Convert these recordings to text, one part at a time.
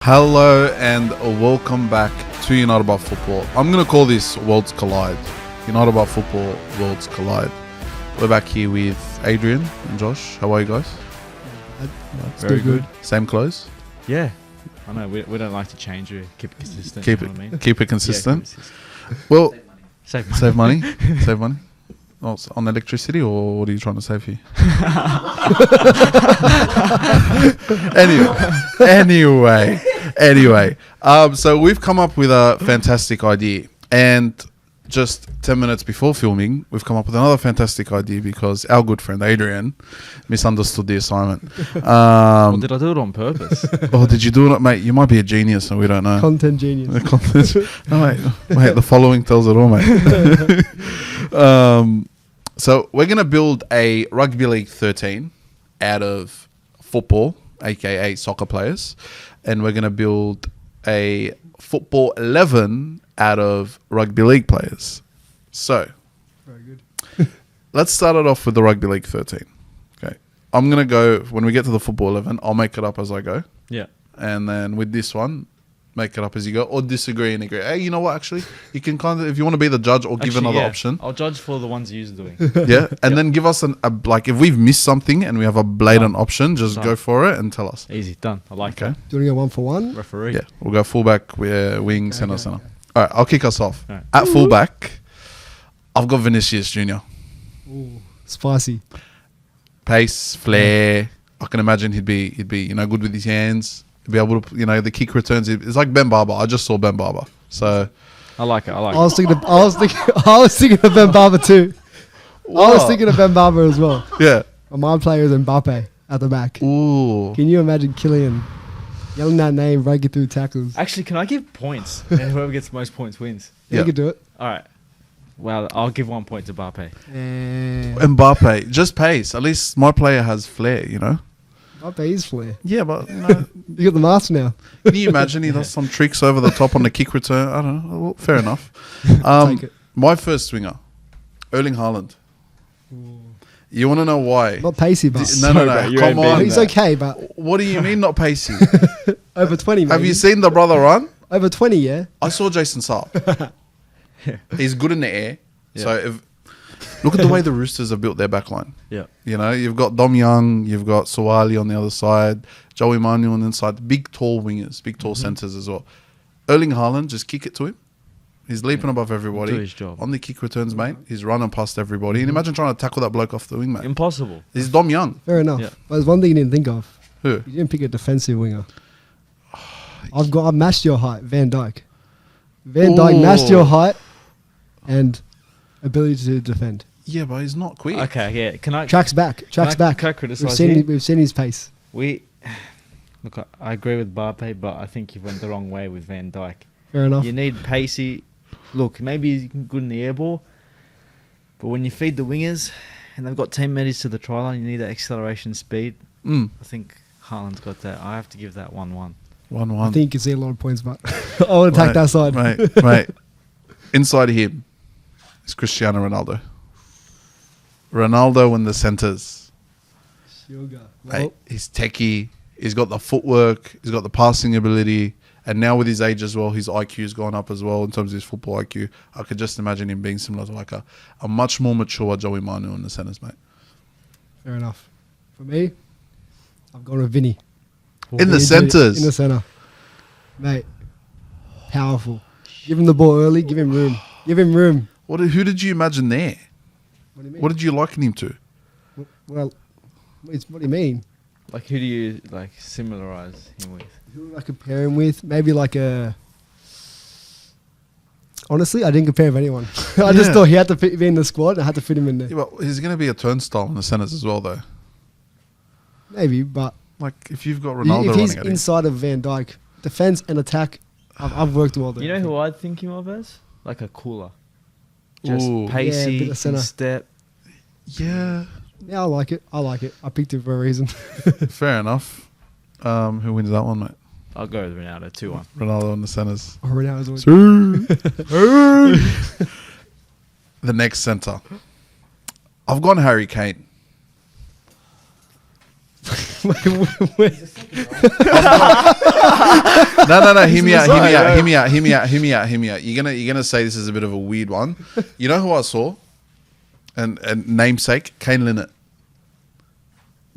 Hello and welcome back to United by Football. I'm going to call this Worlds Collide. United by Football, Worlds Collide. We're back here with Adrian and Josh. How are you guys? Very good. Same clothes? Yeah. I know, we don't like to change. We keep it consistent. Keep you it know what I mean? keep it consistent. Yeah, keep it consistent. Well, Save money. save money. Save money. Oh, it's on electricity, or what are you trying to save here? Anyway. So we've come up with a fantastic idea, and just 10 minutes before filming, we've come up with another fantastic idea because our good friend Adrian misunderstood the assignment. Or did I do it on purpose? Oh, did you do it, mate? You might be a genius, and we don't know. Content genius. No, mate, the following tells it all, mate. So we're going to build a Rugby League 13 out of football, aka soccer players, and we're going to build a Football 11 out of Rugby League players. So, Very good. let's start it off with the Rugby League 13. Okay, I'm going to go, when we get to the Football 11, I'll make it up as I go. Yeah. And then with this one, make it up as you go, or disagree and agree. Hey, you know what? Actually, you can kind of, if you want to be the judge, or give another option. I'll judge for the ones you're doing. Yeah, and then give us like if we've missed something and we have a blatant option, just go for it and tell us. Easy, done. I like Okay. that. Do you want to go 1 for 1? Referee. Yeah, we'll go fullback, wing, center. okay. All right, I'll kick us off. All right. At fullback, I've got Vinicius Jr. Ooh, spicy. Pace, flair. I can imagine he'd be good with his hands. He'd be able to, the kick returns. It's like Ben Barber. I just saw Ben Barber. So I like it. I was thinking of Ben Barber too. I was thinking of Ben Barber as well. yeah. My player is Mbappe at the back. Ooh. Can you imagine Killian yelling that name, breaking through tackles? Actually, can I give points? And whoever gets the most points wins. Yeah. You could do it. All right. Well, I'll give 1 point to Mbappe. Mbappe, just pace. At least my player has flair, Mbappe is flair. Yeah, but You got the master now. can you imagine he does some tricks over the top on the kick return? I don't know. Well, fair enough. Take it. My first swinger, Erling Haaland. You want to know why? Not pacey, but No, bro, you come ain't on. beating he's that. okay. But What do you mean not pacey? over 20, maybe. Have you seen the brother run? Over 20, yeah. I saw Jason Saab. He's good in the air. Yeah. So look at the way the Roosters have built their backline. Yeah. You've got Dom Young, you've got Suwali on the other side, Joey Manu on the inside, big tall wingers, big tall centres as well. Erling Haaland, just kick it to him. He's leaping above everybody. Do his job. On the kick returns, mate. He's running past everybody. And imagine trying to tackle that bloke off the wing, mate. Impossible. He's Dom Young. Fair enough. Yeah. But there's one thing you didn't think of. Who? You didn't pick a defensive winger. I've matched your height, Van Dijk. Van Dijk matched your height and ability to defend. Yeah, but he's not quick. Okay, yeah. Can I Tracks back. can I We've criticize seen, you? we've seen his pace. Look, I agree with Mbappe, but I think you went the wrong way with Van Dijk. Fair enough. You need pacey. Look, maybe he's good in the air ball, but when you feed the wingers and they've got 10 metres to the try line, you need that acceleration speed. I think Haaland's got that. I have to give that 1-1. 1-1. I think you can see a lot of points, but I want to attack that side. Mate. Inside him is Cristiano Ronaldo. Ronaldo in the centres. Sugar. Mate, Well, he's techie. He's got the footwork. He's got the passing ability. And now with his age as well, his IQ's gone up as well in terms of his football IQ. I could just imagine him being similar to like a much more mature Joey Manu in the centres, mate. fair enough. For me, I've gone with Vinny. In the centres? In the centre. Mate, powerful. Give him the ball early. Give him room. Give him room. Who did you imagine there? What do you mean? What did you liken him to? Well, what do you mean? Like, who do you similarize him with? Who would I compare him with? Maybe like a... Honestly, I didn't compare him with anyone. I just thought he had to be in the squad. I had to fit him in there. Yeah, but he's going to be a turnstile in the centres as well, though. Maybe, but Like, if you've got Ronaldo if he's running at him. inside of Van Dijk, defense and attack, I've worked well there. You know who I'd think him of as? Like a cooler. Just Ooh. pacey, Yeah, bit of centre. step. Yeah, Yeah, I like it. I picked it for a reason. fair enough. Who wins that one, mate? I'll go with Ronaldo, 2-1. Ronaldo in the centres. Ronaldo's always The next centre. I've gone Harry Kane. No. Hear me out. You're gonna say this is a bit of a weird one. You know who I saw? And namesake Kane Linnett.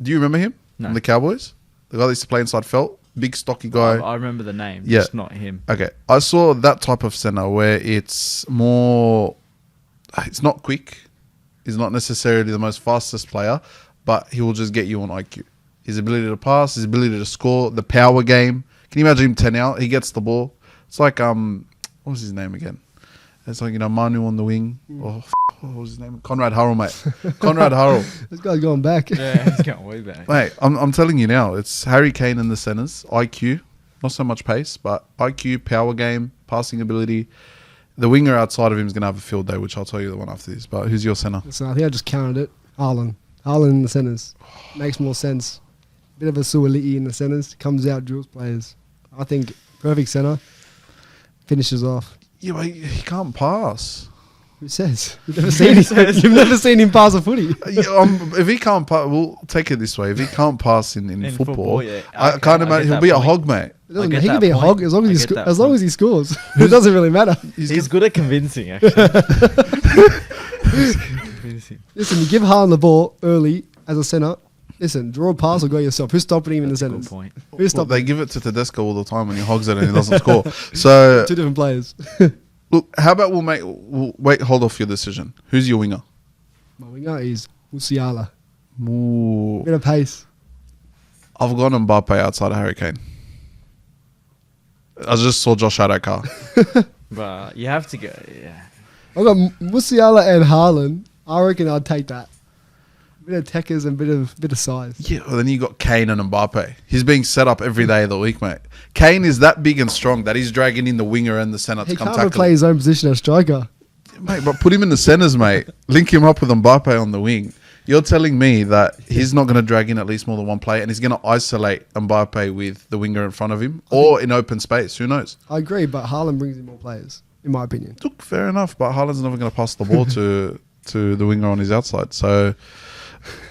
Do you remember him? No. From the Cowboys? The guy that used to play inside felt, big stocky guy. I remember the name. Yeah. Just not him. Okay, I saw that type of center where it's more. It's not quick. He's not necessarily the most fastest player, but he will just get you on IQ. His ability to pass, his ability to score, the power game. Can you imagine him 10 out? He gets the ball. It's like, what was his name again? It's like, Manu on the wing. Oh, what was his name? Conrad Hurrell, mate. Conrad Hurrell. This guy's going back. Yeah, he's going way back. Mate, I'm telling you now, it's Harry Kane in the centers. IQ, not so much pace, but IQ, power game, passing ability. The winger outside of him is going to have a field day, which I'll tell you the one after this. But who's your center? So I think I just counted it. Haaland in the centers. Makes more sense. Bit of a Suoliti in the centers. Comes out, drills players. I think perfect center. Finishes off. Yeah, but he can't pass. Who says? You've never seen him pass a footy. If he can't pass, we'll take it this way. If he can't pass in football, yeah. I can't imagine he'll be a hog, mate. He can be a hog as long as he scores. It doesn't really matter. He's good at convincing, actually. Listen, you give Haaland the ball early as a centre. Listen, draw a pass or go yourself. Who's stopping him in the That's a good centres? point. Who's stopping They give it to Tedesco all the time when he hogs it and he doesn't score. So Two different players. look, how about hold off your decision. Who's your winger? My winger is Musiala. Ooh. Bit of pace. I've gone Mbappe outside of Harry Kane. I just saw Josh Adokar. But you have to go, yeah. I've got Musiala and Haaland. I reckon I'd take that. Bit of techers and bit of size. Yeah, well, then you got Kane and Mbappe. He's being set up every day of the week, mate. Kane is that big and strong that he's dragging in the winger and the centre to He come can't tackle play his own position as striker. Mate, but put him in the centres, mate. Link him up with Mbappe on the wing. You're telling me that he's not going to drag in at least more than one player and he's going to isolate Mbappe with the winger in front of him or in open space. Who knows? I agree, but Haaland brings in more players, in my opinion. Look, fair enough, but Haaland's never going to pass the ball to the winger on his outside. So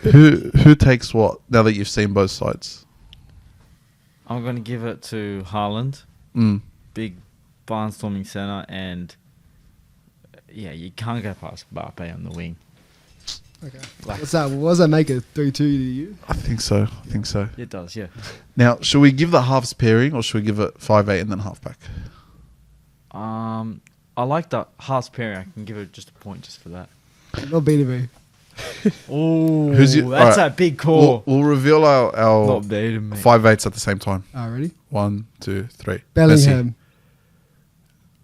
who takes what now that you've seen both sides? I'm going to give it to Haaland. Big barnstorming centre, and yeah, you can't go past Mbappe on the wing. Okay. What's that? What does that make it? 3-2 to you? I think so. It does, yeah. Now, should we give the halves pairing or should we give it 5-8 and then halfback? I like the halves pairing. I can give it just a point just for that. Not beating me. Oh, right, that's a big call. We'll reveal our Not beating me. 5-8s at the same time. Ready? 1, 2, 3. Bellingham.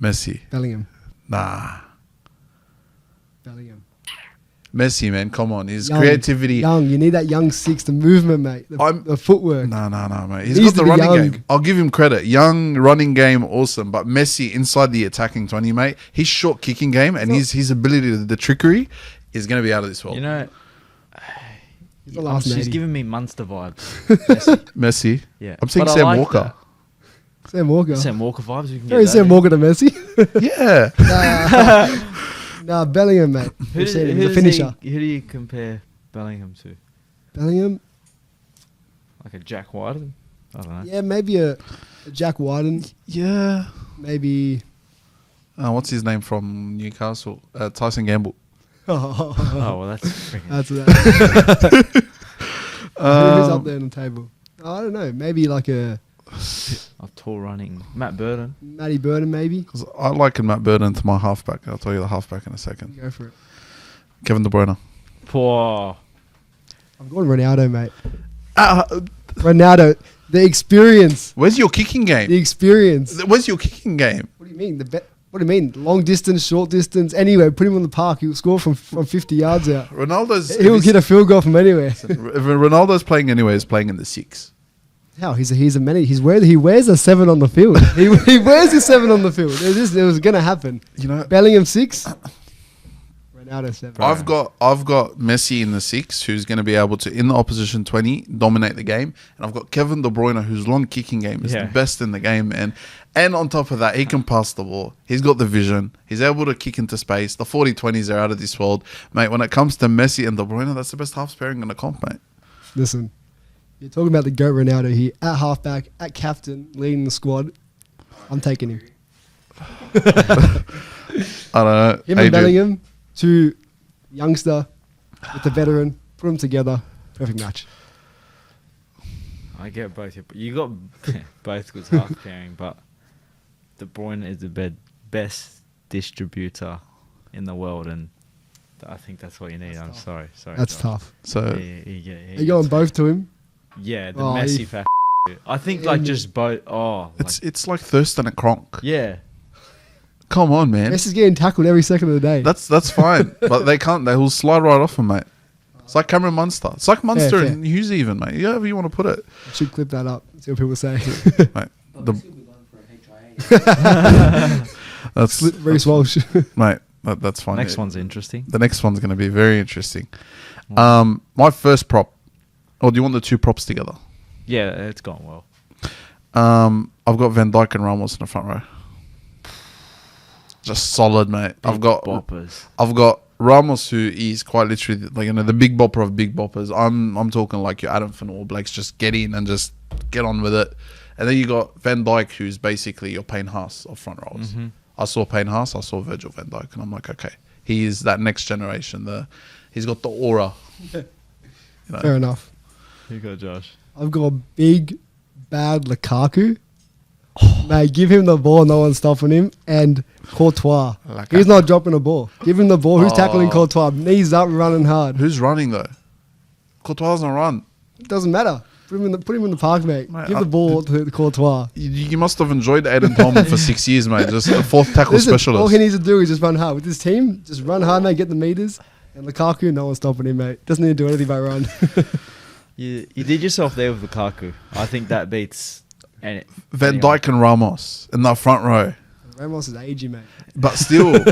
Messi. Bellingham. Nah. Bellingham. Messi, man, come on. His Young, creativity. Young. You need that young six, the movement, mate. The footwork. No, mate. He's Needs got the to be running young. game. I'll give him credit. Young running game, awesome. But Messi inside the attacking 20, mate. His short kicking game and his ability to the trickery is going to be out of this world. You know, He's the last she's 80. giving me Munster vibes. Messi. Yeah, I'm saying But I Sam like Walker. Sam Walker. that. Sam Walker vibes. We can Very get Sam that. Walker to Messi. Yeah. Nah, Bellingham, mate. Who, We've seen him. who He's a finisher. who do you compare Bellingham to? Bellingham. Like a Jack White? I don't know. Yeah, maybe a Jack Wyden. Yeah. Maybe. What's his name from Newcastle? Tyson Gamble. Oh, well, that's freaking... That's that. Who's up there on the table? I don't know. Maybe like a tall running. Matt Burton. Matty Burton, maybe. 'Cause I liken Matt Burton to my halfback. I'll tell you the halfback in a second. Go for it. Kevin De Bruyne. Poor. I'm going Ronaldo, mate. Uh, Ronaldo. The experience. where's your kicking The game? experience. Where's your kicking game? What do you mean? What do you mean? Long distance, short distance, anywhere. Put him on the park. He'll score from 50 yards out. Ronaldo's... He'll get a field goal from anywhere. If Ronaldo's playing anywhere, he's playing in the 6. How? He's a man. He wears a 7 on the field. he wears a 7 on the field. It was going to happen. You know, Bellingham 6. Ronaldo 7. I've got Messi in the 6, who's going to be able to, in the opposition 20, dominate the game. And I've got Kevin De Bruyne, whose long kicking game is the best in the game. And on top of that, he can pass the ball. He's got the vision. He's able to kick into space. The 40-20s are out of this world. Mate, when it comes to Messi and De Bruyne, that's the best halves pairing in the comp, mate. Listen, You're talking about the GOAT Ronaldo here. At halfback, at captain, leading the squad. I'm taking him. I don't know. Him and Bellingham, two youngster with the veteran. Put them together. Perfect match. I get both. You got both good half pairing, but De Bruyne is the best distributor in the world, and I think that's what you need. I'm sorry. That's Josh. tough. So Are you going both to him? Yeah, the Oh, Messi fat. I think like just both. Oh, it's like Thurston and Kronk. yeah. Come on, man. Messi's getting tackled every second of the day. That's fine, but they can't. They will slide right off him, mate. It's like Cameron Munster. It's like Munster fair. and Hughes, even, mate. However you want to put it, I should clip that up. See what people say. mate. But The, Messi will be going for a HIA. that's Reece Walsh. mate. That's fine. Next one's interesting. The next one's going to be very interesting. My first prop. Or do you want the two props together? Yeah, it's gone well. I've got Van Dijk and Ramos in the front row. Just solid, mate. I've got Ramos, who is quite literally like the big bopper of big boppers. I'm talking like your Adam Van Blakes, just get in and just get on with it. And then you got Van Dijk, who's basically your Payne Haas of front rows. Mm-hmm. I saw Payne Haas, I saw Virgil van Dijk, and I'm like, okay, he is that next generation. He's got the aura. Fair enough. You go, Josh. I've got a big, bad Lukaku. Mate, give him the ball, no one's stopping him. And Courtois. Lukaku. He's not dropping the ball. Give him the ball. Who's tackling Courtois? Knees up, running hard. Who's running though? Courtois doesn't run. It doesn't matter. Put him in the park, mate. Mate, Give the ball to Courtois. You must have enjoyed Aiden Tolman for 6 years, mate. Just the fourth tackle Listen, specialist. all he needs to do is just run hard. With his team, just run hard, mate, get the meters. And Lukaku, no one's stopping him, mate. Doesn't need to do anything but run. You did yourself there with Lukaku. I think that beats Van anyone. Dijk and Ramos in that front row. Ramos is aging, mate. But still,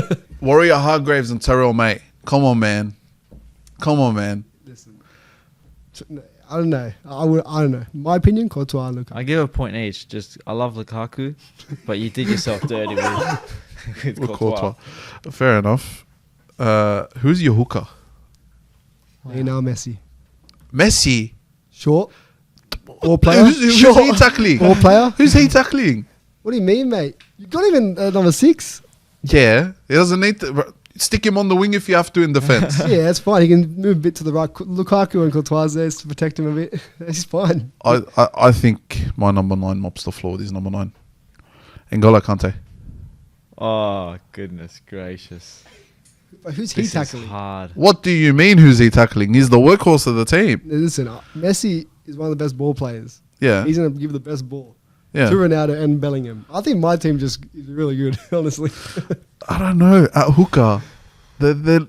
Warrior Hargraves and Terrell May. Come on, man. Listen, I don't know. I don't know. My opinion, Courtois, Lukaku. I give a point each. Just I love Lukaku, but you did yourself dirty with Courtois. Fair enough. Who's your hooker? Lionel Messi. Messi. Short. Ball player. Who's he tackling? Ball player. Who's he tackling? What do you mean, mate? You got him in number 6. Yeah, he doesn't need to stick him on the wing if you have to in defense. Yeah, that's fine. He can move a bit to the right. Lukaku and Courtois there to protect him a bit. He's fine. I think my number 9 mops the floor with his number 9. N'Golo Kante. Oh goodness gracious! But who's he This is tackling? hard. What do you mean who's he tackling? He's the workhorse of the team. Listen, Messi is one of the best ball players. Yeah. He's going to give the best ball Yeah. to Ronaldo and Bellingham. I think my team just is really good, honestly. I don't know. At hooker, they're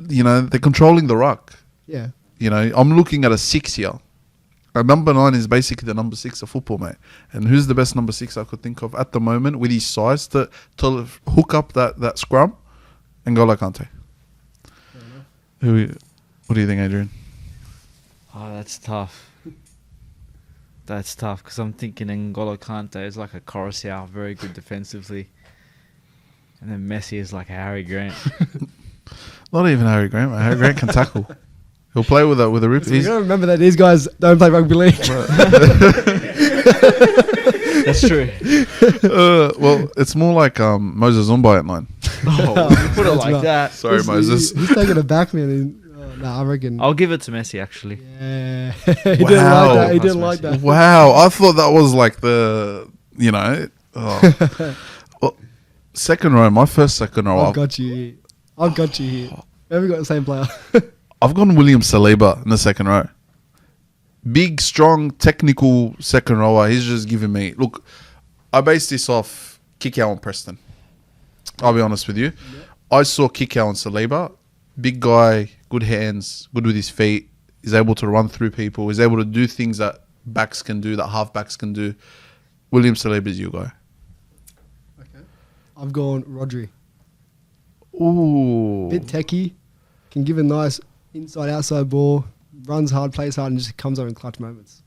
controlling the ruck. Yeah. I'm looking at a 6 here. A number 9 is basically the number 6 of football, mate. And who's the best number 6 I could think of at the moment with his size to hook up that scrum? N'Golo Kante. What do you think, Adrian? Oh, that's tough. That's tough because I'm thinking N'Golo Kante is like a Coruscant, very good defensively, and then Messi is like a Harry Grant. Not even Harry Grant, mate. Harry Grant can tackle. He'll play with a rip. So you got to remember that these guys don't play rugby league. That's true. Well, it's more like Moses Zumba at 9. Oh, put it That's like right. that. Sorry, Moses. He's taking it back, man. I reckon. I'll give it to Messi actually. Yeah. he didn't like Wow. that. He That's didn't like Messi. that. Wow, I thought that was like Well, second row, my first second row. I've got you here. I've got you here. We haven't got the same player. I've gone William Saliba in the second row. Big, strong, technical second rower. He's just giving me... Look, I based this off Kikau and Preston. I'll be honest with you. Yeah. I saw Kikau and Saliba. Big guy, good hands, good with his feet. He's able to run through people. He's able to do things that backs can do, that half-backs can do. William Saliba is your guy. Okay. I've gone Rodri. Ooh. Bit techie. Can give a nice inside-outside ball. Runs hard, plays hard, and just comes over in clutch moments.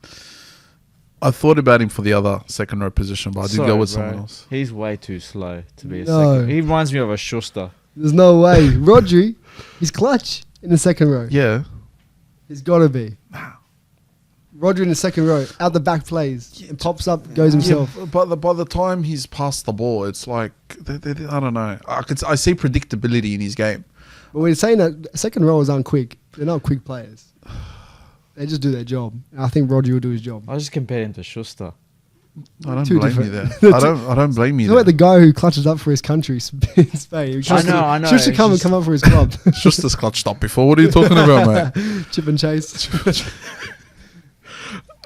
I thought about him for the other second row position, but I did go with someone else. He's way too slow to be a No. second. He reminds me of a Schuster. There's no way. Rodri, he's clutch in the second row. Yeah. He's got to be. Roger in the second row, out the back plays, and pops up, goes himself. Yeah, but by the time he's passed the ball, it's like I don't know. I see predictability in his game. But we're saying that second rowers aren't quick. They're not quick players. They just do their job. And I think Roger will do his job. I just compare him to Schuster. I don't Too blame you different. there. I don't blame you Look there. at the guy who clutches up for his country in Spain. I know. Should come It's and come up for his club. Just as clutched up before. What are you talking about, mate? Chip and chase.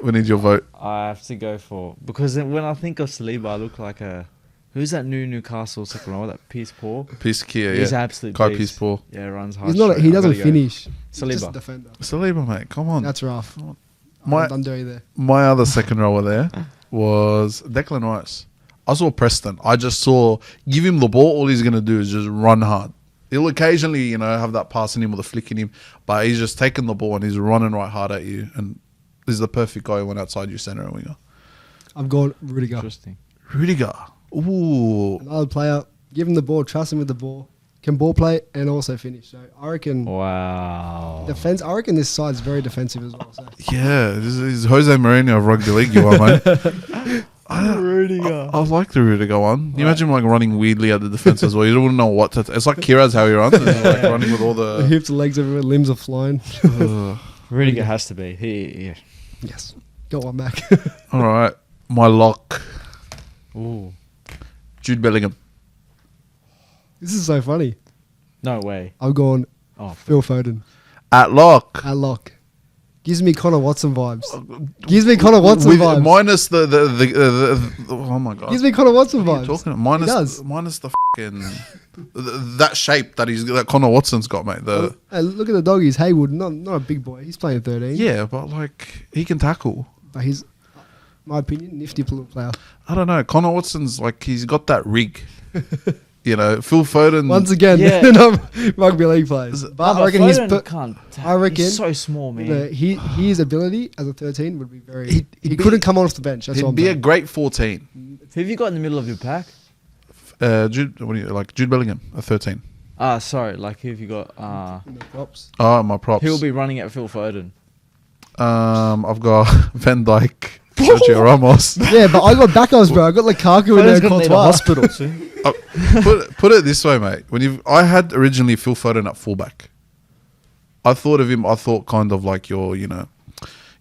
We need your vote. I have to go for because when I think of Saliba, I look like a who's that new Newcastle second rower? That Peace Paul. Peace Kia, He's yeah. absolute Kai beast. Peace Paul. Yeah, runs hard. He's not. He doesn't finish. He's Saliba. just a defender. Saliba, mate, come on. That's rough. My- I'm done dirty there. My other second rower there was Declan Rice. I saw Preston. I just saw, give him the ball, all he's going to do is just run hard. He'll occasionally, have that pass in him or the flick in him, but he's just taking the ball and he's running right hard at you. And this is the perfect guy who went outside your centre and winger. I've gone Rudiger. Interesting. Rudiger. Ooh. Another player. Give him the ball. Trust him with the ball. Can ball play and also finish. So I reckon Wow. defense. I reckon this side's very defensive as well. So. Yeah, this is Jose Mourinho of rugby league you are, mate. Rudiger. I like the Rudiger one. You imagine like running weirdly at the defense as well. You wouldn't know what to. It's like Kira's how he runs. It's like running with all The the. hips, legs everywhere, limbs are flying. Rudiger has to be. Yeah. Yes. Got one back. All right, my lock, Ooh. Jude Bellingham. This is so funny. No way. I've gone Oh, Phil Foden At lock. at lock. Gives me Connor Watson vibes. Gives me Connor Watson With, vibes. minus the oh my god. Gives me Connor Watson What are you vibes. talking about? He does. Minus the fucking that shape that Connor Watson's got, mate. Hey, look at the doggies. Haywood, not a big boy. He's playing 13. Yeah, but like he can tackle. But he's, my opinion, nifty little player. I don't know. Connor Watson's like he's got that rig. Phil Foden. Once again, Yeah. not rugby league players. But I reckon he's. I reckon he's so small, man. His ability as a 13 would be very. He'd He be- couldn't come off the bench. That's what He'd I'm be a saying. great 14. Who have you got in the middle of your pack? Jude, what do you like? Jude Bellingham, a 13. Sorry. Like who have you got? In the props. Oh, my props. He'll be running at Phil Foden. I've got Van Dijk, Sergio Ramos. Yeah, but I got backups, bro. I got Lukaku in there. Foden's gonna need a Courtois. hospital soon. Put it this way, mate. I had originally Phil Foden at fullback. I thought of him. I thought kind of like your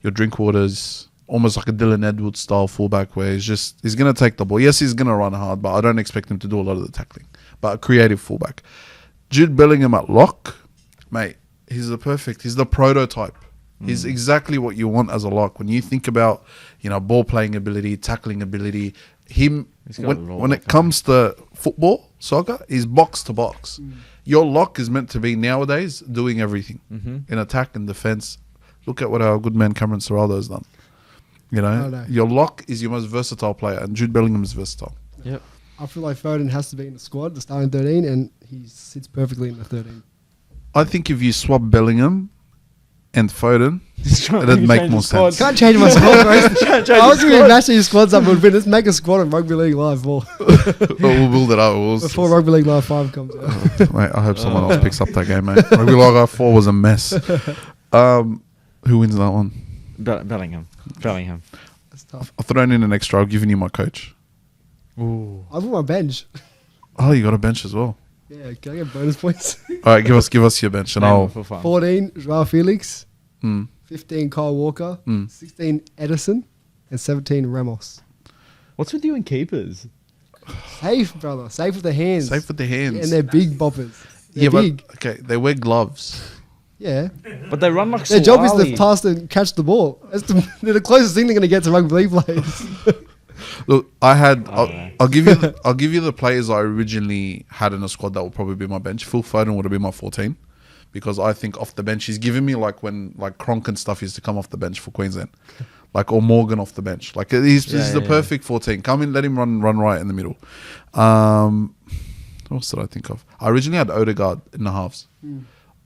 Drinkwaters, almost like a Dylan Edwards style fullback, where he's gonna take the ball. Yes, he's gonna run hard, but I don't expect him to do a lot of the tackling. But a creative fullback. Jude Bellingham at lock, mate. He's the prototype. He's exactly what you want as a lock. When you think about, ball playing ability, tackling ability, him He's got a lot when of it comes to football, soccer, he's box to box. Your lock is meant to be nowadays doing everything in attack and defense. Look at what our good man Cameron Serraldo has done. know. Your lock is your most versatile player, and Jude Bellingham is versatile. Yep. I feel like Foden has to be in the squad, the starting 13, and he sits perfectly in the 13. I think if you swap Bellingham and Foden, it'd make more sense. Can't change my squad, bro. I was going to match these squads up with Let's make a squad on Rugby League Live 4 We'll build it up. before Rugby League Live 5 comes out. Mate, I hope someone else picks up that game, mate. Rugby League 4 was a mess. Who wins that one? Bellingham. That's tough. I've thrown in an extra. I've given you my coach. Ooh. I've got my bench. Oh, you got a bench as well. Yeah, can I get bonus points? All right, give us your bench, and I'll. For fun. 14, Joao Felix. Mm. 15, Kyle Walker. Mm. 16, Edison. And 17, Ramos. What's with you and keepers? Safe, brother. Safe with the hands. Safe with the hands. And they're big boppers. They're yeah, big. but okay, they wear gloves. Yeah. But they run like Their job is to Suwali. pass and catch the ball. They're the closest thing they're going to get to rugby league players. Look, I'll know. give you the players I originally had in a squad that would probably be my bench. Phil Foden would have been my 14 because I think off the bench he's given me like when like Cronk and stuff used to come off the bench for Queensland, like or Morgan off the bench. Like he's the perfect 14. Come in, let him run right in the middle. What else did I think of? I originally had Odegaard in the halves.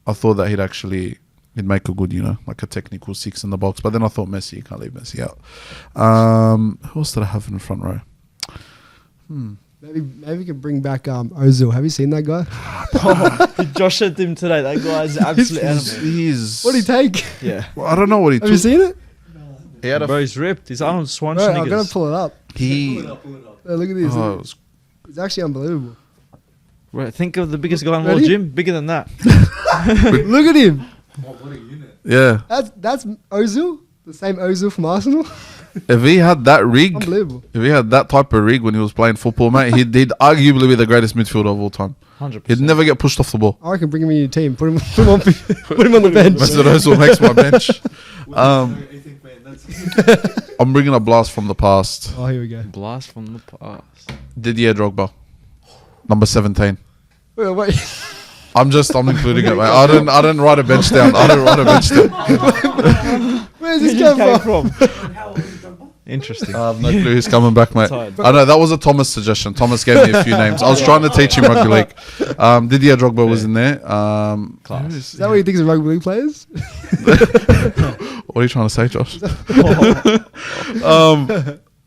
I thought that he'd make a good, like a technical 6 in the box. But then I thought Messi, you can't leave Messi out. Who else did I have in the front row? Maybe we can bring back Ozil. Have you seen that guy? Josh said to him today, that guy's an absolute animal. He's What did he take? Yeah. Well, I don't know what he Have you took. seen it? He had a Bro's ripped. His Arnold Bro, I'm gonna Schwarzenegger's. pull it up. he. Look at this. Oh, it was- It's actually unbelievable. Right, think of the biggest guy in the Ready? world, Jim. Bigger than that. Look at him. What a unit. yeah. That's Ozil, the same Ozil from Arsenal. If he had that rig, Unbelievable. if he had that type of rig when he was playing football, mate, he'd arguably be the greatest midfielder of all time. 100%. He'd never get pushed off the ball. I reckon bring him in your team. Put him on the bench. Mesut Ozil makes my bench. Anything, man. That's I'm bringing a blast from the past. Oh, here we go. Blast from the past. Didier Drogba, number 17. Wait. I'm including it, mate. I didn't write a bench down. Where's this come from? how old is Drogba? Interesting. I have no clue who's coming back, mate. Tired. I know that was a Thomas suggestion. Thomas gave me a few names. I was trying to teach him rugby league. Didier Drogba was in there. Class. Is that what you think of rugby league players? What are you trying to say, Josh?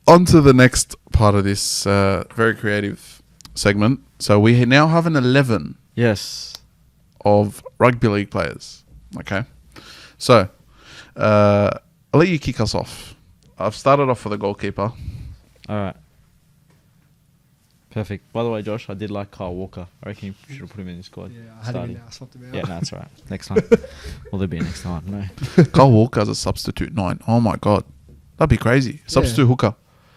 On to the next part of this very creative segment. So we now have an 11 Yes. of rugby league players. Okay. So I'll let you kick us off. I've started off with a goalkeeper. All right. Perfect. By the way, Josh, I did like Kyle Walker. I reckon you should have put him in your squad. Yeah, I had him in there. I swapped him out. Yeah, no, that's all right. Next time. Well, there'll be a next time. No. Kyle Walker as a substitute 9. Oh my God. That'd be crazy. Substitute hooker.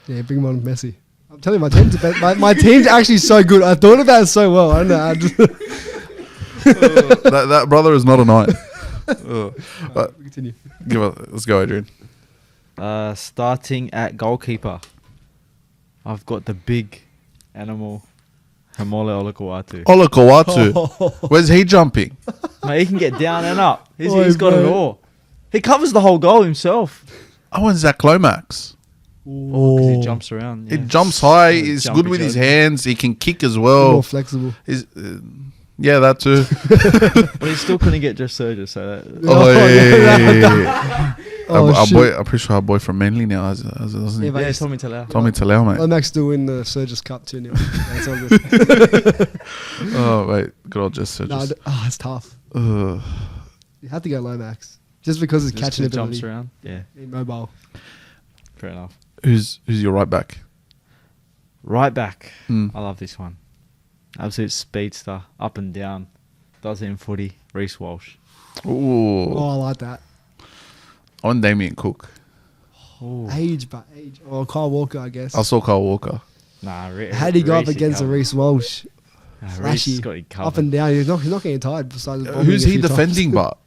Yeah, bring him on Messi. I'm telling you, my team's my team's actually so good. I thought about it so well. I don't know. I just that brother is not a 9. But continue. let's go, Adrian. Starting at goalkeeper, I've got the big animal, Hamole Olakawatu. Olakawatu. Where's he jumping? Mate, he can get down and up. He's Oi, got it bro. all. He covers the whole goal himself. Oh, and Zach Lomax. Oh, 'cause he jumps around. He yeah. jumps high. Yeah, He's jumpy good with his joke. hands. He can kick as More well. flexible. He's, yeah, that too. But he still couldn't get Josh Surges, so that, Oh, yeah. Oh, our shit. boy, I'm pretty sure our boy from Manly now has doesn't he? Yeah, but yeah, he's- Tommy Talau. Tommy Talau, mate. Lomax still win the Surges Cup 2-0. That's all good. Oh, wait. Good old just No, Surges. it's tough. Ugh. You have to go Lomax. Just because his Just catching 'cause he jumps ability. around. Yeah, Mobile. fair enough. Who's your right back? Right back. Hmm. I love this one. Absolute speedster, up and down. Does it in footy. Reece Walsh. Ooh. Oh, I like that. On Damien Cook. Age. Oh, Kyle Walker, I guess. I saw Kyle Walker. Nah, How do you go up against a Reece Walsh? Reece Flashy. got it covered. Up and down. He's not getting tired. Besides bombing Who's a he few times. defending but?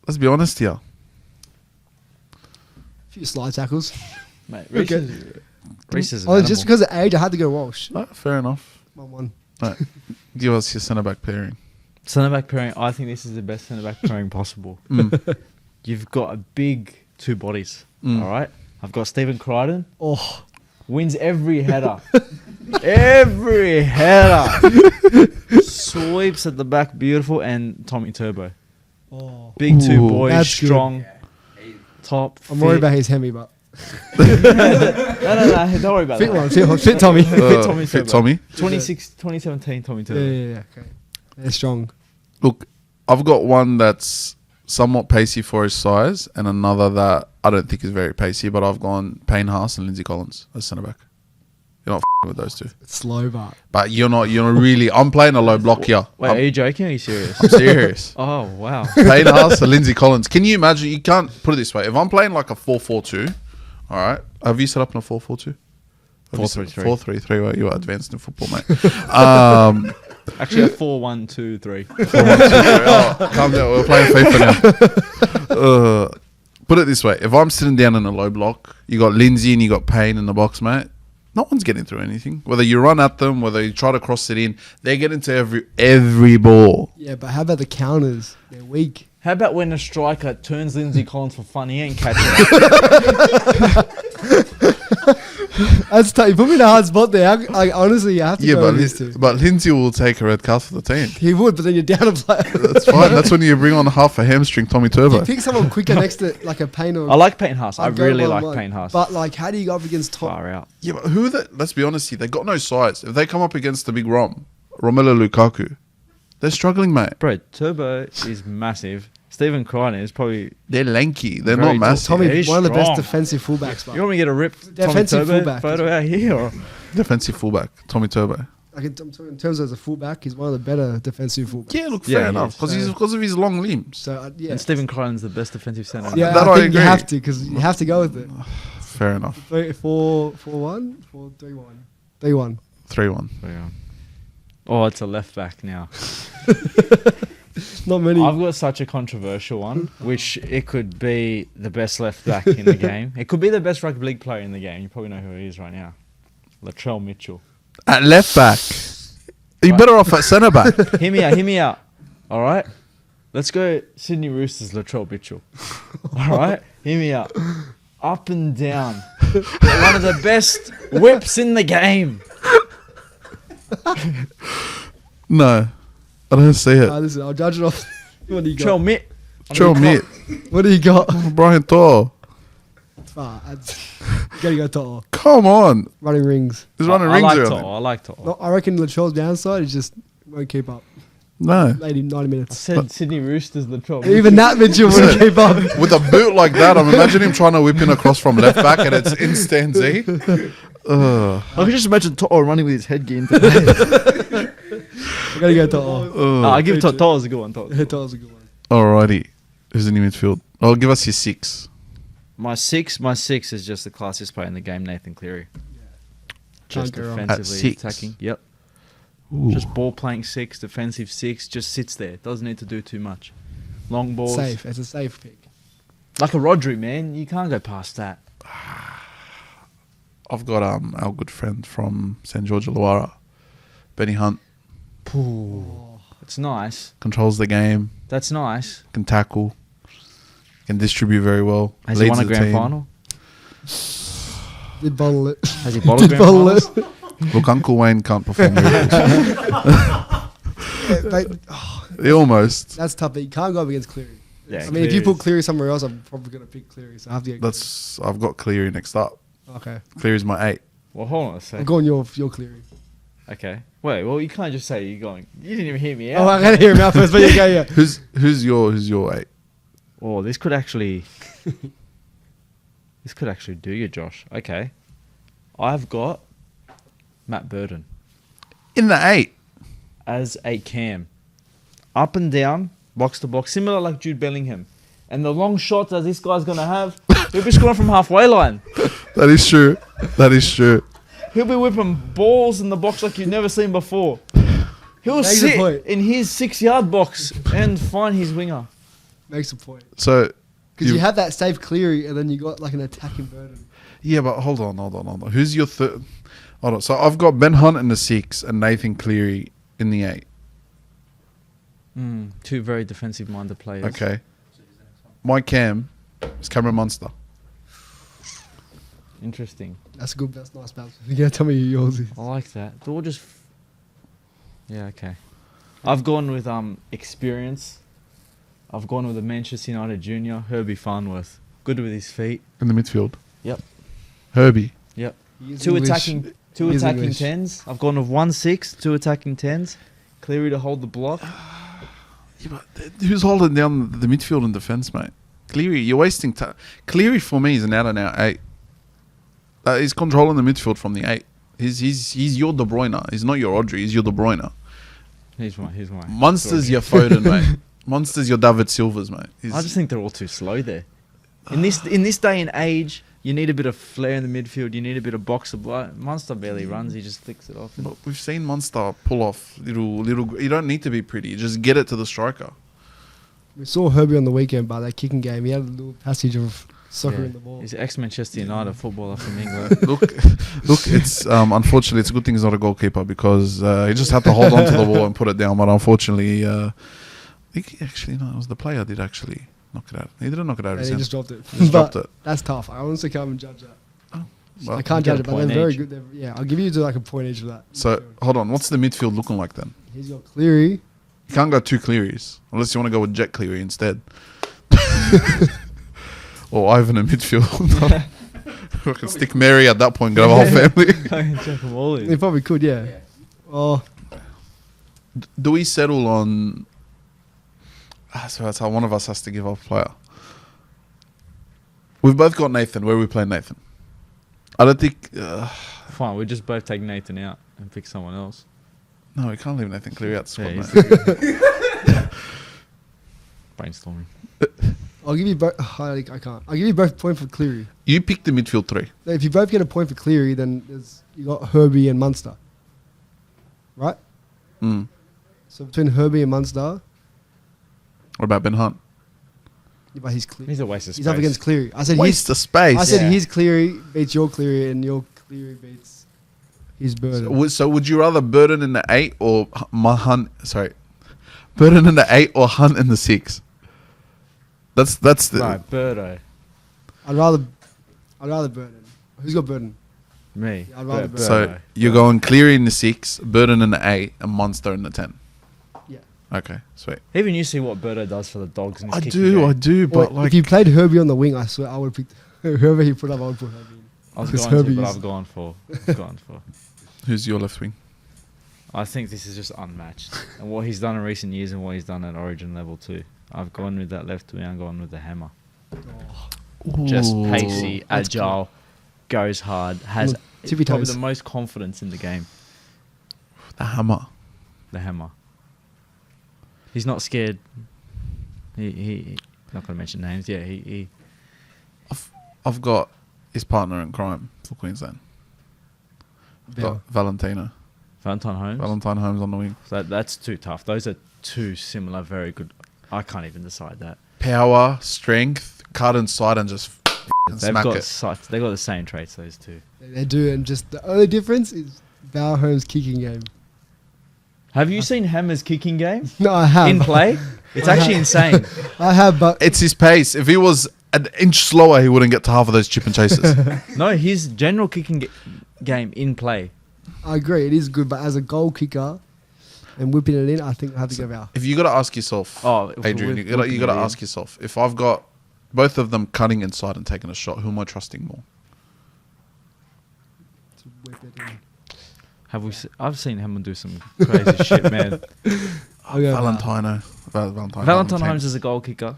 Let's be honest here. A few slide tackles. Mate, Okay. Reece is an Oh, just animal. because of age, I had to go Walsh. No, fair enough. 1-1. Right. Give us your centre back pairing. Centre back pairing, I think this is the best centre back pairing possible. Mm. You've got a big two bodies, Mm. all right? I've got Stephen Crichton, Oh, wins every header. Every header. Sweeps at the back, beautiful, and Tommy Turbo. oh. Big two Ooh. boys, That's good. strong, top. I'm worried fit. about his hemi, but No, don't worry about fit that. one. Fit Tommy. Tommy Fit Turbo. Tommy. 2017 Tommy Turbo. Yeah. Okay. They're strong. Look, I've got one that's somewhat pacey for his size, and another that I don't think is very pacey. But I've gone Payne Haas and Lindsay Collins as centre back. You're not with those two, It's slow, but but you're not really. I'm playing a low block here. Wait, are you joking or are you serious? I'm serious. Oh, wow. Payne Haas and Lindsay Collins. Can you imagine? You can't put it this way. If I'm playing like a 4-4-2, all right. Have you set up in a 4-4-2? 4-3-3. 4-3-3. Well, you are advanced in football, mate. Actually, a 4-1-2-3. Oh, calm down. We're playing FIFA now. Put it this way: if I'm sitting down in a low block, you got Lindsay and you got Payne in the box, mate. No one's getting through anything. Whether you run at them, whether you try to cross it in, they get into every ball. yeah. But how about the counters? They're weak. How about when a striker turns Lindsay Collins for fun, he ain't catching it. That's tough. You put me in a hard spot there. Honestly, you have to Yeah, go but with these two. Lindsay will take a red card for the team. He would, but then you're down a player. That's fine. That's when you bring on half a hamstring Tommy Turbo. You pick someone quicker next to like a Payne or. I like Payne Haas. I I'd go really one-on-one. like Payne Haas. But like, how do you go up against top? Far out. Yeah, but who are they? Let's be honest here. They got no size. If they come up against the big Romelu Lukaku, they're struggling, mate. Bro, Turbo is massive. Stephen Crichton is probably. They're lanky. They're Very not massive. tall. Tommy, He's one of the best strong. defensive fullbacks. You But want me to get a rip Tommy Defensive Turbo fullback. photo out here? Or? Defensive fullback, Tommy Turbo. like I'm talking in terms of as a fullback, he's one of the better defensive fullbacks. Yeah, look, Yeah, fair he enough. is. Because of his long limbs. So yeah, And Stephen Crichton's the best defensive centre. yeah, That I I think agree. you have to because you have to go with it. Fair enough. 4-1, 4-3-1, 3-1. 3-1. Yeah. Oh, it's a left back now. Not many. I've got such a controversial one, which it could be the best left back in the game. It could be the best rugby league player in the game. You probably know who he is right now. Latrell Mitchell. At left back. You better off at centre back. Hear me out. All right? Let's go Sydney Roosters, Latrell Mitchell. All right? Hear me out. Up and down. One of the best whips in the game. No. I don't see it. Listen, I'll judge it off. What do you Latrell got? Mitt. Joe Mitt. What do you got? Brian Tor. You gotta go Toto. Come on. Running rings. He's running I rings like early. Toto. I like Toto. No, I reckon Latrell's downside is just won't keep up. No. 90 I minutes. said Sydney Roosters, Latrell. Even that Mitchell wouldn't keep up. With a boot like that, I'm imagining him trying to whip in across from left back and it's instant Z. Ugh. I could just imagine Toto running with his head gear into I gotta go Toto. No, I give Toto as a good one. Toto. Toto's a good one. Alrighty. Who's in the midfield? Oh, give us your 6. My six is just the classiest player in the game, Nathan Cleary. Just Can't go wrong. At defensively 6. attacking. Yep. Ooh. Just ball playing 6, defensive 6, just sits there. Doesn't need to do too much. Long balls. Safe. It's a safe pick. Like a Rodri, man. You can't go past that. I've got our good friend from St. George Illawarra, Benny Hunt. It's nice. Controls the game, That's nice. can tackle, can distribute very well. Has he leads won a the grand team. final? Did bottle it. Has he bottled Did grand bottle finals? it. Look, Uncle Wayne can't perform miracles. Yeah, mate, He almost. that's tough. But you can't go up against Cleary. Yeah, I mean, if you put Cleary's- Cleary somewhere else, I'm probably gonna pick Cleary. So I have to get. I've got Cleary next up. Cleary. Okay. Cleary's my 8. Well, hold on a I'm sec. going your Cleary. Okay. Wait, well, you can't just say you're going. You didn't even hear me Oh, out. I gotta hear him out first. But you go, yeah. Who's your 8? Oh, this could actually do you, Josh. Okay. I've got Matt Burton In the 8. as a cam. Up and down, box to box, similar like Jude Bellingham. And the long shots that this guy's going to have, he'll be scoring from halfway line. That is true. That is true. He'll be whipping balls in the box like you've never seen before. He'll Makes a sit point. in his 6-yard box and find his winger. Makes a point. So, Because you have that safe Cleary, and then you got like an attacking burden. yeah, but hold on. Who's your third? Hold on. So I've got Ben Hunt in the 6 and Nathan Cleary in the 8. Two very defensive-minded players. Okay. My cam is Cameron Munster. Interesting. That's good. That's nice balance. You gotta tell me who yours is. I like that. They're all just. Yeah, okay. I've gone with experience. I've gone with a Manchester United junior, Herbie Farnworth. Good with his feet. In the midfield. Yep. Herbie. Yep. He is Two English. attacking He is English. tens. I've gone with 1-6, 2 attacking tens. Cleary to hold the block. Yeah, but who's holding down the midfield and defence, mate? Cleary, you're wasting time. Cleary for me is an out-and-out 8. He's controlling the midfield from the 8. He's your De Bruyne. He's not your Rodri. He's your De Bruyne. He's my. Munster's your Foden, mate. Munster's your David Silvers, mate. I just think they're all too slow there. In this day and age, you need a bit of flair in the midfield. You need a bit of box of blood. Munster barely runs. He just flicks it off. But we've seen Munster pull off little. You don't need to be pretty. You just get it to the striker. We saw Herbie on the weekend by that kicking game. He had a little passage of soccer Yeah. in the ball. He's ex-Manchester United footballer from England. Look, it's unfortunately it's a good thing he's not a goalkeeper because he just had to hold on to the ball and put it down. But unfortunately, it was the player did actually knock it out. He didn't knock it out of And his he hand. just dropped it. He just But dropped it. That's tough. I honestly can't even judge that. Well, I can't you get judge a it, but they're point very each. good. Yeah, I'll give you to like a point each of that. So hold on, what's the midfield looking like then? He's got Cleary. You can't go 2 Clearys unless you want to go with Jet Cleary instead. Or Ivan in midfield. We can stick Mary at that point, get a whole family. Check them all in. They probably could, yeah. Oh, Do we settle on So that's how one of us has to give up a player. We've both got Nathan. Where are we playing Nathan? I don't think... Fine, we'll just both take Nathan out and pick someone else. no, we can't leave Nathan Cleary out the squad, Yeah, mate. Brainstorming. I'll give you both. I can't. I'll give you both point for Cleary. You picked the midfield three. If you both get a point for Cleary, then you got Herbie and Munster. Right? Mm. So between Herbie and Munster, What about Ben Hunt? yeah, but he's Cleary. He's a waste of space. He's up against Cleary. I said Waste of space. I said Yeah. his Cleary beats your Cleary, and your Cleary beats his Burden. So would you rather Burden in the 8 or Hunt? Sorry, Burden in the 8 or Hunt in the 6? That's the Right, Birdo. I'd rather Burden. Who's got Burden? Me. Yeah, I'd rather Birdo. So you're going Cleary in the 6, Burden in the 8, and Monster in the 10. Yeah. Okay, sweet. Even you see what Birdo does for the Dogs in his I kicking do, game. but Or if you played Herbie on the wing, I swear I would have picked whoever he put up. I would put Herbie in. I was Because going to, Herbie but is- I've gone for. who's your left wing? I think this is just unmatched. And what he's done in recent years and what he's done at Origin level too. I've gone with that left wing. I'm going with the hammer. Just Ooh. pacey, That's agile, goes hard, has Tippy probably toes. the most confidence in the game. The hammer. The hammer. He's not scared. He not going to mention names. Yeah, he I've got his partner in crime for Queensland. I've got Valentina. Valentine Holmes. Valentine Holmes on the wing. That's too tough. Those are two similar, very good. I can't even decide that. Power, strength, cut inside and just They've smack got it. they've got the same traits. Those two. They do, and just the only difference is Val Holmes' kicking game. Have you seen Hammer's kicking game No, I have. in play? It's actually insane. I have, but It's his pace. If he was an inch slower, he wouldn't get to half of those chip and chases. No, his general kicking game in play. I agree, it is good. But as a goal kicker and whipping it in, I think I have to go Val. If you got to ask yourself, Oh, if Adrian, we're you got looking to at it. ask yourself, if I've got both of them cutting inside and taking a shot, who am I trusting more? To whip it in. Have we? I've seen Hammer do some crazy shit, man. I'll go Val. Valentino. Valentine Holmes is a goal kicker.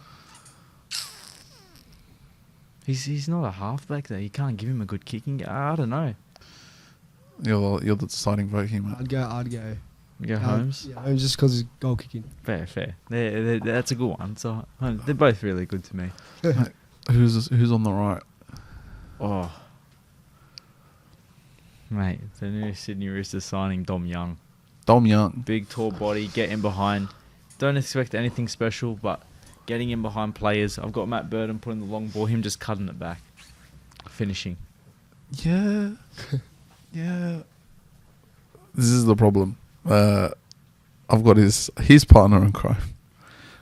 He's not a halfback there. You can't give him a good kicking. I don't know. You're the deciding vote here, mate. I'd go. You go Holmes. Yeah, Holmes just because he's goal kicking. Fair. That's a good one. So they're both really good to me. Who's on the right? Oh, mate, the new Sydney Roosters signing Dom Young. Dom Young. Big, tall body, get in behind. Don't expect anything special, but getting in behind players. I've got Matt Burden putting the long ball, him just cutting it back, finishing. Yeah. Yeah. This is the problem. I've got his partner in crime.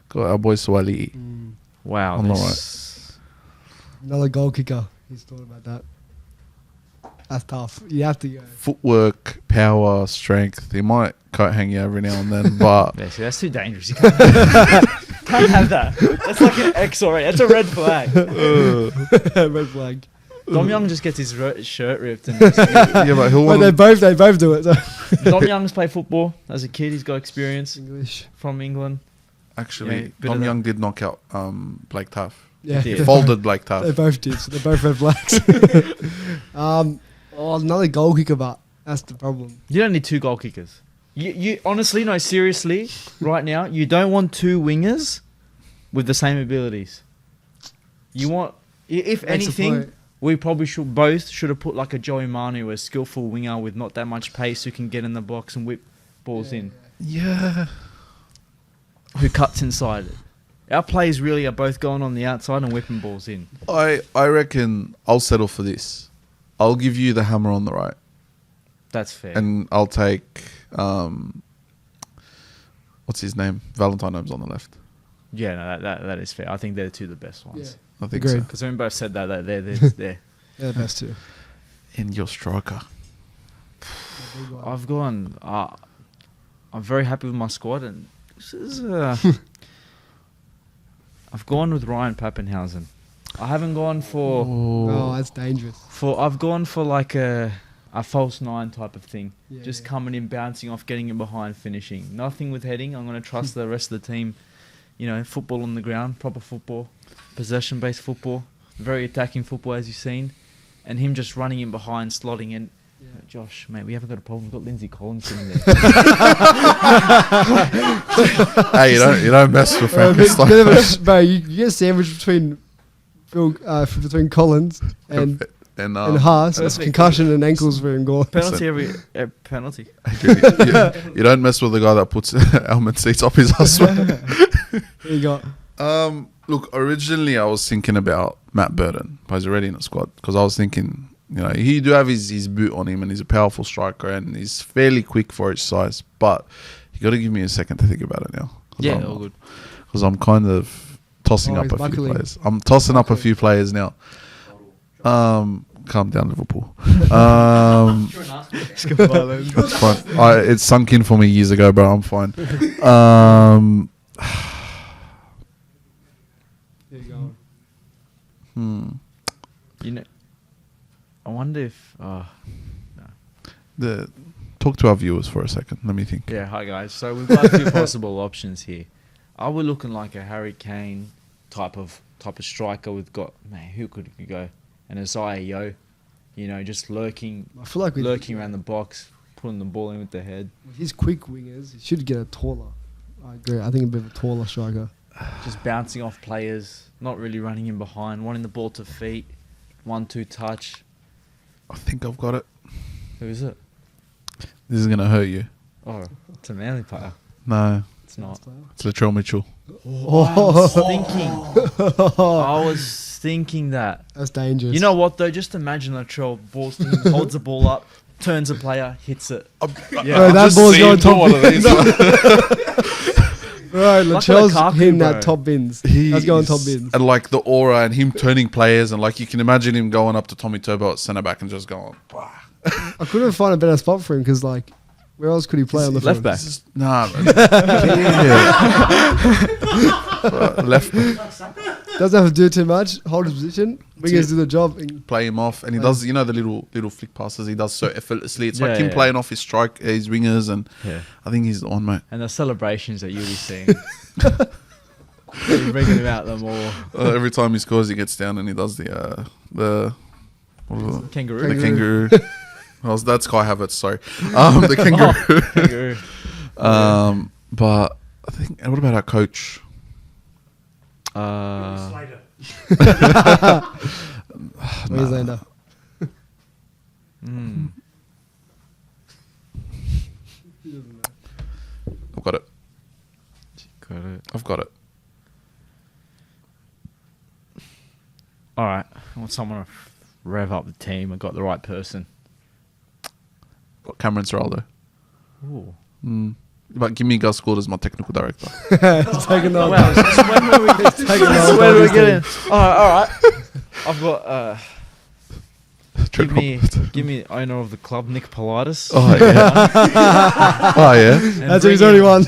Got our boy Swali. Wow, On the Another goal kicker. He's thought about that. That's tough. You have to go. Footwork, power, strength. He might coat hang you every now and then, but Yeah, see, that's too dangerous. You can't, can't have that. That's like an X or that's a red flag. Red flag. Dom Young just gets his shirt ripped. And yeah, but he'll Well, want they both do it. So. Dom Young's played football as a kid. He's got experience English. from England. actually. Yeah, bit Dom of Young did knock out Blake Taff. Yeah, He He folded Blake They Taff. both did. So they're both red flags. Another goal kicker, but that's the problem. You don't need two goal kickers. You honestly, no, seriously, right now, you don't want two wingers with the same abilities. You want, if Makes a anything, point. we probably should have put like a Joey Manu, a skillful winger with not that much pace who can get in the box and whip balls in, Yeah. who cuts inside it. Our players really are both going on the outside and whipping balls in. I reckon I'll settle for this. I'll give you the hammer on the right. That's fair. And I'll take what's his name? Valentine Holmes on the left. yeah, no, that is fair. I think they're two of the best ones. I think Agreed. so. Because when we both said that, they're They're the best two. And your striker. I've gone. I'm very happy with my squad, and this is. I've gone with Ryan Pappenhausen. I haven't gone for. Oh, that's dangerous. I've gone for like a false nine type of thing. Yeah, Just yeah. coming in, bouncing off, getting in behind, finishing. Nothing with heading. I'm going to trust the rest of the team football on the ground, proper football, possession-based football, very attacking football as you've seen, and him just running in behind, slotting in. Yeah. Josh, mate, we haven't got a problem. We've got Lindsay Collins sitting there. Hey, you don't mess with Frankenstein. Bro, you get a sandwich between Collins and Haas. That's concussion and ankles for him gone. Penalty penalty. You don't mess with the guy that puts helmet seats up his ass. There you go. Look, originally I was thinking about Matt Burton, but he's already in the squad because I was thinking, he do have his boot on him and he's a powerful striker and he's fairly quick for his size, but you got to give me a second to think about it now. Yeah, all good. Because I'm kind of tossing up a few players. I'm tossing up a few players now. Calm down, Liverpool. It's fine. It's sunk in for me years ago, bro. I'm fine. There you go. I wonder if... Talk to our viewers for a second. Let me think. Yeah, hi guys. So we've got a few possible options here. Are we looking like a Harry Kane type of striker? We've got, man, who could we go? And Isaiah Yo, just lurking around the box, putting the ball in with the head. With his quick wingers, he should get a taller. I agree. I think a bit of a taller striker. Just bouncing off players, not really running in behind, wanting the ball to feet, 1-2 touch. I think I've got it. Who is it? This is going to hurt you. Oh, it's a Manly player. No. It's not. It's Latrell Mitchell. I was thinking that. That's dangerous. You know what, though? Just imagine Latrell holds the ball up, turns a player, hits it. Yeah, that ball's going top bins. Right, Latrell's hitting that top bins. That's going top bins. And like the aura and him turning players and like you can imagine him going up to Tommy Turbo at centre back and just going, bah. I couldn't find a better spot for him because like, where else could he play on the left field? back? Nah, left back. Doesn't have to do too much. Hold his position. Wingers do the job. Play him off, and he does. The little flick passes he does so effortlessly. It's like him playing off his his wingers, and I think he's on, mate. And the celebrations that you'll be seeing, you're bringing him out them all. Every time he scores, he gets down and he does the kangaroo. The kangaroo. Well, that's Kai Havertz, sorry. The kangaroo. Kangaroo. But I think, what about our coach? Slater. Where's Lander? I've got it. I've got it. All right. I want someone to rev up the team. I got the right person. Got Cameron Serraldo. Ooh. But give me Gus Gould as my technical director. It's taking off. Wow. When are we getting? All right. I've got. Give me owner of the club, Nick Politis. Oh yeah. Oh yeah. That's who he's only one.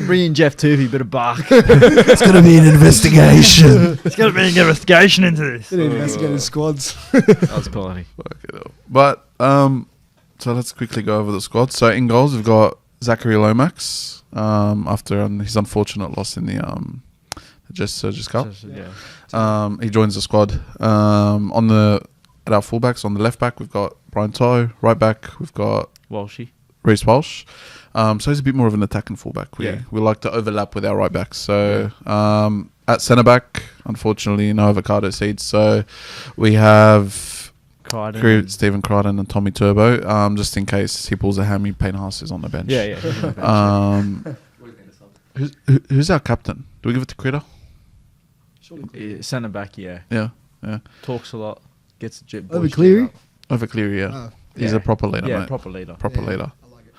Bring in Jeff Tuvey, bit of bark. It's gonna be an investigation. It's gonna be an investigation into this. Investigating squads. That was quality. But so let's quickly go over the squad. So in goals we've got Zachary Lomax. After his unfortunate loss in the Surges Cup. He joins the squad. At our fullbacks, on the left back we've got Brian Toe. Right back we've got Reece Walsh. So he's a bit more of an attacking fullback. We like to overlap with our right backs. So at centre back, unfortunately, no avocado seeds. So we have Stephen Crichton and Tommy Turbo. Just in case he pulls a hammy, Payne Haas is on the bench. Who's our captain? Do we give it to Critter? Centre back, yeah. Talks a lot. Gets a jet. Over Cleary? Over Cleary, He's a proper leader, mate. Proper leader. Leader. I like it.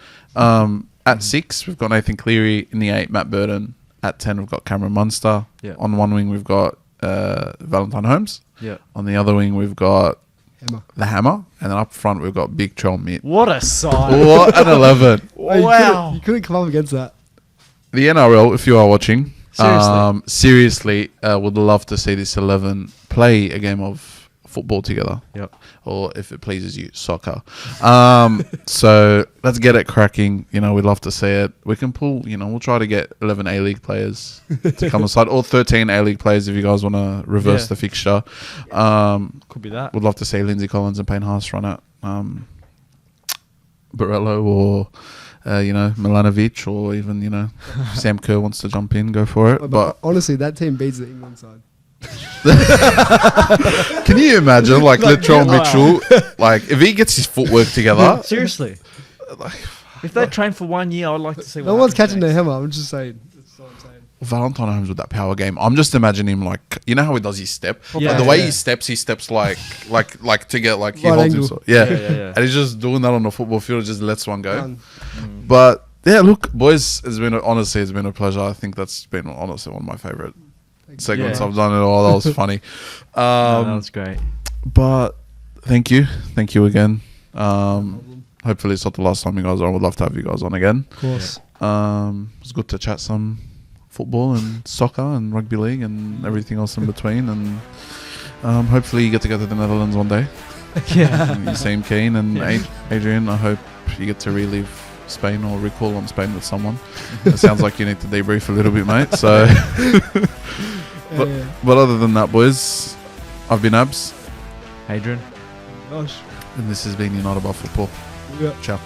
At 6, we've got Nathan Cleary. In the 8, Matt Burton. At 10, we've got Cameron Munster. On one wing, we've got Valentine Holmes. On the other wing, we've got the Hammer. And then up front, we've got Big Trell Mitt. What a side. What an 11. Wow. You couldn't come up against that. The NRL, if you are watching, seriously would love to see this 11 play a game of football together. Yep. Or if it pleases you, soccer. So let's get it cracking. You know, we'd love to see it. We can pull, you know, we'll try to get 11 A-League players to come aside, or 13 A-League players if you guys want to reverse the fixture. Could be that. Would love to see Lindsay Collins and Payne Haas run out. Barello or, you know, Milanovic, or even, you know, Sam Kerr wants to jump in, go for it. But honestly, that team beats the England side. can you imagine, like, Latrell Mitchell, like, if he gets his footwork together? Seriously. If they train for 1 year, I'd like to see. No one's catching their hammer. I'm just saying. That's all I'm saying. Valentine Holmes with that power game. I'm just imagining him like, you know how he does his step? Yeah, Like the way yeah. he steps like to get like he Right holds angle. himself. Yeah. Yeah. And he's just doing that on the football field, just lets one go. Done. But yeah, look, boys, it's been a pleasure. I think that's been honestly one of my favorite segments Yeah. I've done it all. That was funny. That was great. But thank you again. Hopefully it's not the last time you guys are on. Would love to have you guys on again. Of course. It was good to chat some football and soccer and rugby league and everything else in between. And hopefully you get to go to the Netherlands one day. Yeah. You seem keen. And Adrian, I hope you get to relive Spain or recall on Spain with someone. It sounds like you need to debrief a little bit, mate. So, but other than that, boys, I've been Abs, Adrian. Gosh. and this has been United by Football. Yeah. Ciao.